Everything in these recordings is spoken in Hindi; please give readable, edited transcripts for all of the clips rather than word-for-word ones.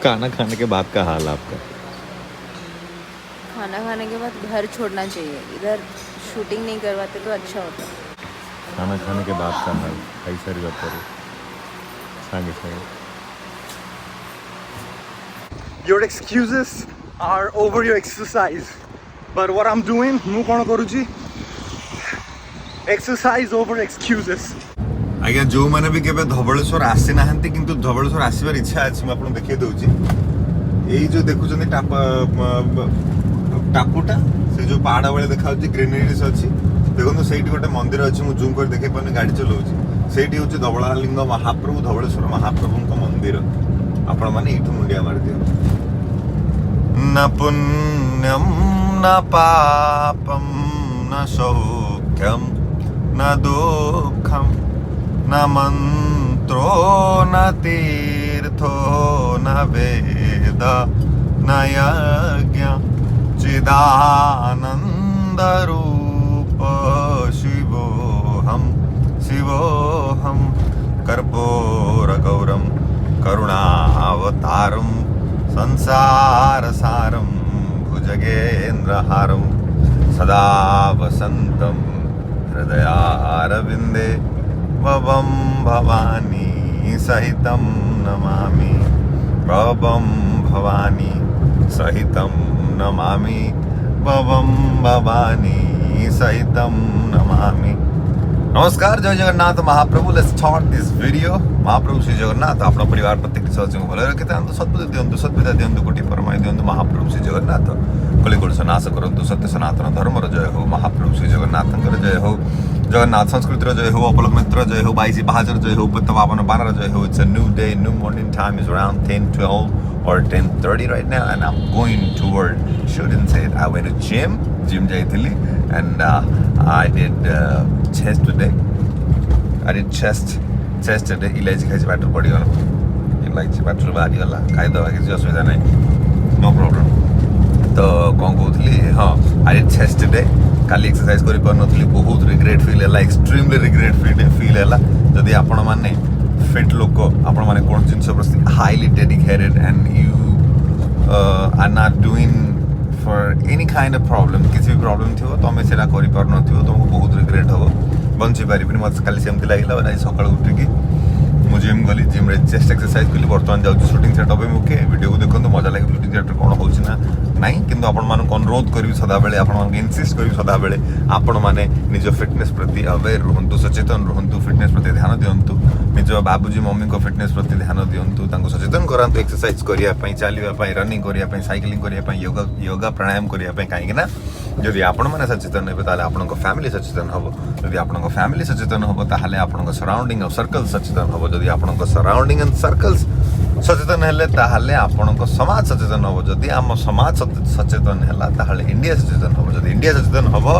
खाना खाने के बाद का हाल आपका? खाना खाने के बाद घर छोड़ना चाहिए, इधर शूटिंग नहीं करवाते तो अच्छा होता. खाना खाने के बाद का हाल काही सारी बात सांगे. Your excuses are over your exercise. But what I'm doing, ମୁଁ କ'ଣ କରୁଛି? Exercise over excuses. ଆଜ୍ଞା ଯେଉଁମାନେ ବି କେବେ ଧବଳେଶ୍ୱର ଆସିନାହାନ୍ତି କିନ୍ତୁ ଧବଳେଶ୍ୱର ଆସିବାର ଇଚ୍ଛା ଅଛି, ମୁଁ ଆପଣଙ୍କୁ ଦେଖେଇ ଦେଉଛି. ଏଇ ଯେଉଁ ଦେଖୁଛନ୍ତି ଟାପୁଟା ସେ ଯେଉଁ ପାହାଡ଼ ଭଳି ଦେଖାଯାଉଛି, ଗ୍ରିନେରିସ୍ ଅଛି. ଦେଖନ୍ତୁ ସେଇଠି ଗୋଟେ ମନ୍ଦିର ଅଛି, ମୁଁ ଜୁମ୍ କରି ଦେଖେଇ ପାରୁନି, ଗାଡ଼ି ଚଲାଉଛି. ସେଇଠି ହେଉଛି ଧବଳାଲିଙ୍ଗ ମହାପ୍ରଭୁ, ଧବଳେଶ୍ୱର ମହାପ୍ରଭୁଙ୍କ ମନ୍ଦିର. ଆପଣମାନେ ଏଇଠୁ ମୁଣ୍ଡିଆ ମାରିଦିଅନ୍ତୁ. न पुण्यं न पापं न सौख्यं न दुःखं न मन्त्रो न तीर्थो न वेद न यज्ञ चिदानन्दरूप शिवोऽहं कर्पूरगौरं करुणावतारं संसारसारं भुजगेन्द्रहारं सदा वसन्तं हृदयारविन्दे भवं भवानी सहितं नमामि. भवं भवानी सहितं नमामि. भवं भवानी सहितं नमामि. नमस्कार, जय Jagannath Mahaprabhu. Let's start this video. Mahaprabhu Shri Jagannath आपन परिवार प्रत्येक सदस्य को भले रखिता सद्बुद्धि दियंतु, सद्विद्या दियंतु, कोटि परमाय दियंतु. महाप्रभु श्री जगन्नाथ कलिगुण नाश करंतु. सत्य सनातन धर्मर जय हो. महाप्रभु श्री जगन्नाथंकर जय हो. जगन्नाथ संस्कृतिर जय हो. अपलक मित्र जय हो. 22 बहादुर जय हो. पद्मवान बानर जय हो. It's a new day, new morning. Time is around 10:12 or 10:30 right now, and I'm going toward, shouldn't say it, I went to gym jaythili, and I did chest today. I did chest today. इलायची खाई बाटर पड़ी गला, इलायची बाटर बाहरी गला, खाई दवा किसी असुविधा नहीं, नो प्रॉब्लम. तो कौन कहूली, हाँ, I did chest today. Kali exercise करि पारनथली, बहुत रिग्रेट फील है, एक्सट्रीमली रिग्रेट फील है. जदि आपण माने फिट लोक, आपण माने कोन जिंस प्रति highly dedicated and you are not doing for any kind of problem, किसी भी प्रॉब्लम थी तुम से करि पारनथियो, तुमको बहुत रिग्रेट हो, बंची पारिबनी. मत काली सेमती लागिला. आज सकाळ उठिकी मु जिम गली, जिम रे चेस्ट एक्सरसाइज कली. बर्तमान जाउची शूटिंग सेटअप में. ओके, वीडियो को देखो मजा लगे. शूटिंग सेटअप कौन होउची ना नहीं, किंतु आपण मानक अनुरोध करी सदा बेले, आपण मानक इनसिस्ट करी सदा बेले, आपण माने निज फिटनेस प्रति अवेयर रहंतु, सचेतन रहंतु, फिटनेस प्रति ध्यान दियंतु. निज बाबूजी मम्मी को फिटनेस प्रति ध्यान दियंतु, तांको सचेतन करांतु. एक्सरसाइज करिया पई, चालिया पई, रनिंग करिया पई, साइक्लिंग करिया पई, योगा प्राणायाम करिया पई. काहे कि ना जदि आपण माने सचेतन हेबे ताले आपनको फैमिली सचेतन हबो. जदि आपनको फैमिली सचेतन हबो ताले आपनको सराउंडिंग ऑफ सर्कल सचेतन हबो. जदि आपनको सराउंडिंग एंड सर्कल्स सचेतन हेले ताले आपनको समाज सचेतन हबो. जदि आम समाज सचेतन हैला ताले इंडिया सचेतन हबो. जदि इंडिया सचेतन हबो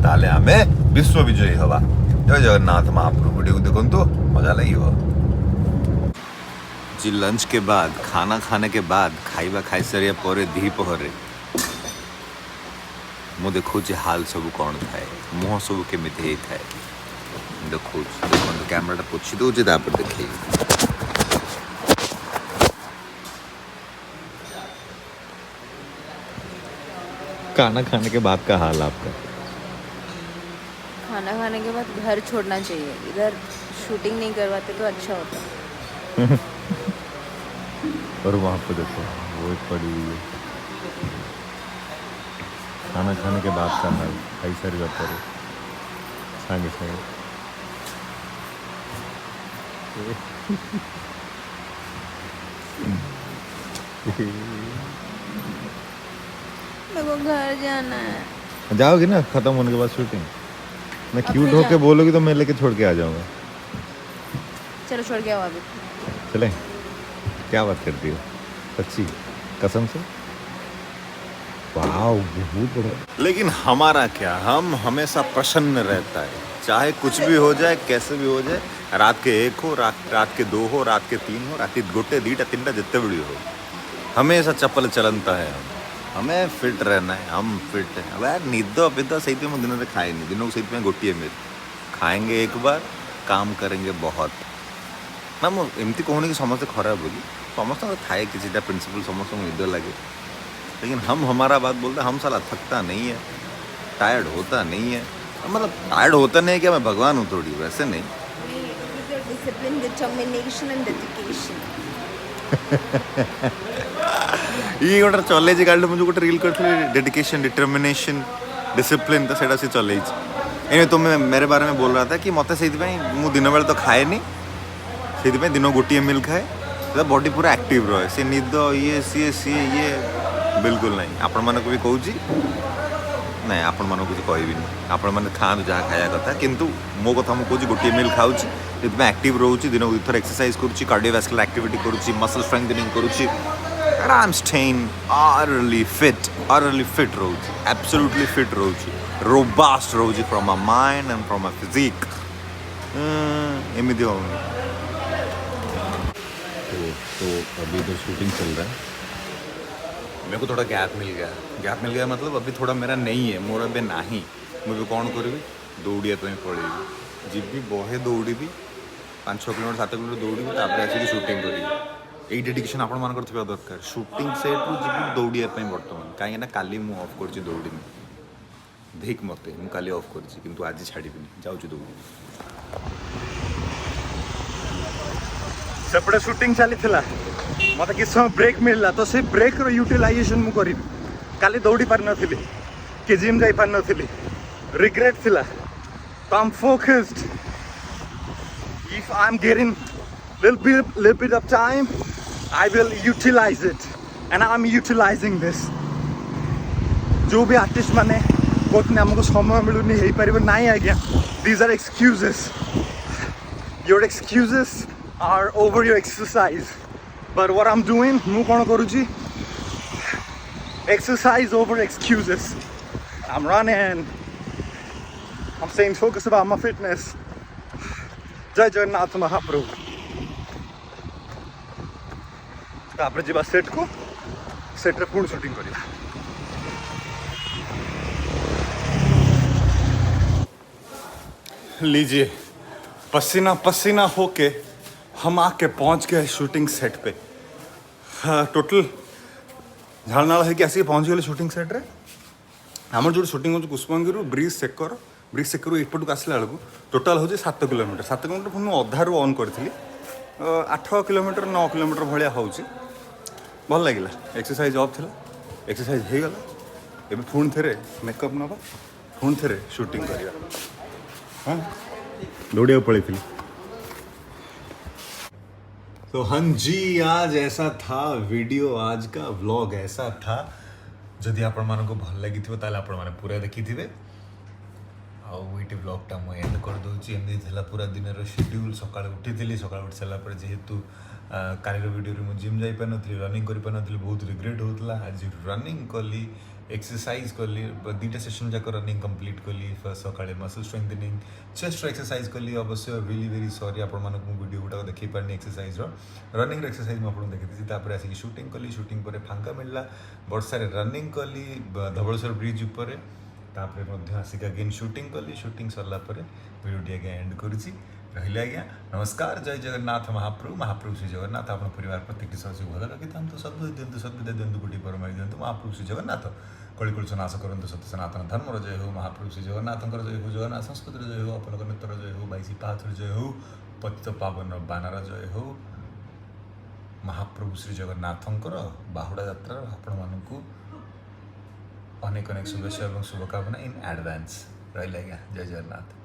ताले आमे विश्व विजयी हबा. जय जगन्नाथ महाप्रभु. वीडियो देखंतु, मजा लागिवो. जी लंच के बाद, खाना खाने के बाद, खाइबा खाई सरिया परे द्विपहरे मु देखुची हाल सब कौन थाए, मुह सब केमिति हे थाए देखुची. देखो कैमराटा पोछि दउची, तापर देखै. खाना खाने के बाद का हाल आपका? खाना खाने के बाद घर छोड़ना चाहिए, इधर शूटिंग नहीं करवाते तो अच्छा होता. और वहाँ पे देखो वो पड़ी हुई है. खाना खाने के बाद का हाल कई सारी बात सांगे. मेरे को घर जाना है. जाओगी ना खत्म होने के बाद शूटिंग? मैं क्यूट होके बोलोगी तो मैं लेके छोड़ के आ जाऊंगा. चलो छोड़ के आओ अभी. चले, क्या बात करती हो, सच्ची कसम से? वाह, बहुत बड़ा. लेकिन हमारा क्या, हम हमेशा प्रसन्न रहता है, चाहे कुछ भी हो जाए, कैसे भी हो जाए. रात के 1 हो, रात के 2 हो, रात के 3 हो, रात के 1 2 3 जितने बड़ी हो, हमेशा चप्पल चलता है. हमें फिट रहना है, हम फिट है. अब यार निद पिद से दिन में खाए नहीं, दिनों को सही गोटे मिल खाएंगे एक बार, काम करेंगे बहुत. ना मुझे एमती कहूनी कि समस्ते खराब बोली, समस्त थाए किसी प्रिंसिपल समस्त निद लगे, लेकिन हम हमारा बात बोलते हम साला थकता नहीं है, टायर्ड होता नहीं है। मतलब टायर्ड होता नहीं है क्या, मैं भगवान हूँ थोड़ी, वैसे नहीं। Discipline, determination and dedication. ये गोटे चले गाड़ी मुझे गोटे रिल करी डेडिकेशन डिटर्मिनेशन डिसिप्लिन, तो सेटा से चले तुम मेरे बारे में बोल रहा था कि मत से मु दिन बेले तो खाएनी, से दिन गोटे मिल खाए, तो बॉडी पूरा एक्टिव रहे, सी निद ये सी सी ये बिल्कुल नहीं। आपण मानक भी कहूँ नहीं, आपण मानक कुछ कहबी, आपण मैंने खाँतु जहाँ खाया कथा, किंतु मो कथा मुझे कहूँ गोटे मिल खाऊँ, एक्टिव रोचे, दिन को दुथर एक्सरसाइज करुँची, कार्डियोवास्कुलर एक्टिविटी करुँची, मसल स्ट्रेंथनिंग करुँची, and I'm staying utterly fit रोचे, absolutely fit रोचे, robust रोचे from my mind and from my physique। एमती हो। तो अभी तो शूटिंग चल रहा है, मेरे को थोड़ा गैप मिल गया मतलब अभी थोड़ा मेरा नहीं है, मोर अभी नहीं, मुझे कौन करी दौड़िया पड़ेगी, जी बहे दौड़ी 5-6 किलोमीटर 7 किलोमीटर दौड़ी, तापर आसिक शूटिंग करी। यही डेडिकेशन आपण मानकर थिबा दरकार, शूटिंग सेट रु जी दौड़िया बर्तमान कहीं ना काली मु ऑफ कर दौड़ी देख मत मुझे काली ऑफ कर, आज छाड़ी जाऊँ दौड़ी। सेपटे शूटिंग चली मत कि समय ब्रेक मिलला, तो से ब्रेक रो यूटिलाइजेशन मु करी। काली दौड़ी पार नथिली कि जिम जाई पार नथिली, रिग्रेट थिला, तो I am focused. If I am getting little bit of time, I will utilize it, and I am utilizing this। जो भी आर्टिस्ट माने कहते हमको समय मिलूनी हो पार नहीं आज्ञा, these are excuses। your excuses are over your exercise, but what I'm doing, मु कौन करूँगी, exercise over excuses। I'm running, I'm staying focused about my fitness। जय जगन्नाथ महाप्रभु। तापर जी सेट को सेट्रे पुणी शूटिंग करिया। लीजिए, पसीना पसीना होके हम आके पहुंच गए शूटिंग सेट पे। टोटल झाड़नाल है कि आसिक पहुंच गए शूटिंग सेट रे। आमर जो शूटिंग हो कुसुमंगिरू ब्रिज सेकर एपट को आसला बेलू टोटाल हूँ 7 किलोमीटर। 7 किलोमीटर पुणी अधारू ऑन करी 8 किलोमीटर 9 किलोमीटर भाया हो भल लगे। एक्सरसाइज ऑफ थी, एक्सरसाइज हो गला, एबे पुणी थे मेकअप नवा, पुणी थे शूटिंग करवा। हाँ दौड़िया पड़ी थी। तो हाँ जी, आज ऐसा था वीडियो, आज का व्लॉग ऐसा था। जदि आपण मानक भल लगी ताले आपण माने पूरा देखी थे। आईटी ब्लॉगटा मुझे एंड कर दूसरी। एमती था पूरा दिन शेड्यूल। सका उठी सका उठी सारापर जेहेतु काली वीडियो मुझे जिम जापार नी, रनिंग कर बहुत रिग्रेट होता। आज रनिंग कली, एक्सरसाइज कली, 2टा सेशन जाक रनिंग कंप्लीट कली। सका मसल स्ट्रेंथनिंग, चेस्ट एक्सरसाइज कली। अवश्य रियली वेरी सॉरी आपण मानक वीडियो गुटाक देखी पारनी एक्सरसाइज रनिंग एक्सरसाइज मुझे देखी। तापर आसिक शूटिंग कली, शूटिंग पर फांका मिलला, वर्षार रनिंग कली धवलेश्वर ब्रिज उपर। तापर आसिक अगेन शूटिंग कली, शूटिंग सरला वीडियो आगे एंड करुँची। रही आज्ञा, नमस्कार, जय जगन्नाथ महाप्रभु। महाप्रभु श्री जगन्नाथ आप परिवार प्रत्येक सदस्य भल रखी था, सद्बुद्धि दिंतु, सद्विद्या दिंतु, कोटि परमाई दिंतु। महाप्रभु श्री जगन्नाथ कलिकुल नाश करंतु, सत्य सनातन धर्मर जय हो। महाप्रभु श्री जगन्नाथंकर जय हो, जगन्नाथ संस्कृतिर जय हो, अपलक नेत्र जय हो, 22 पाथर जय हो, पतित पावन बानर जय हो। महाप्रभु श्री जगन्नाथंकर बाहुड़ा यात्रा आपण मानकु अनेक अनेक शुभेच्छा और शुभकामना इन एडवांस। रही आज्ञा, जय जगन्नाथ।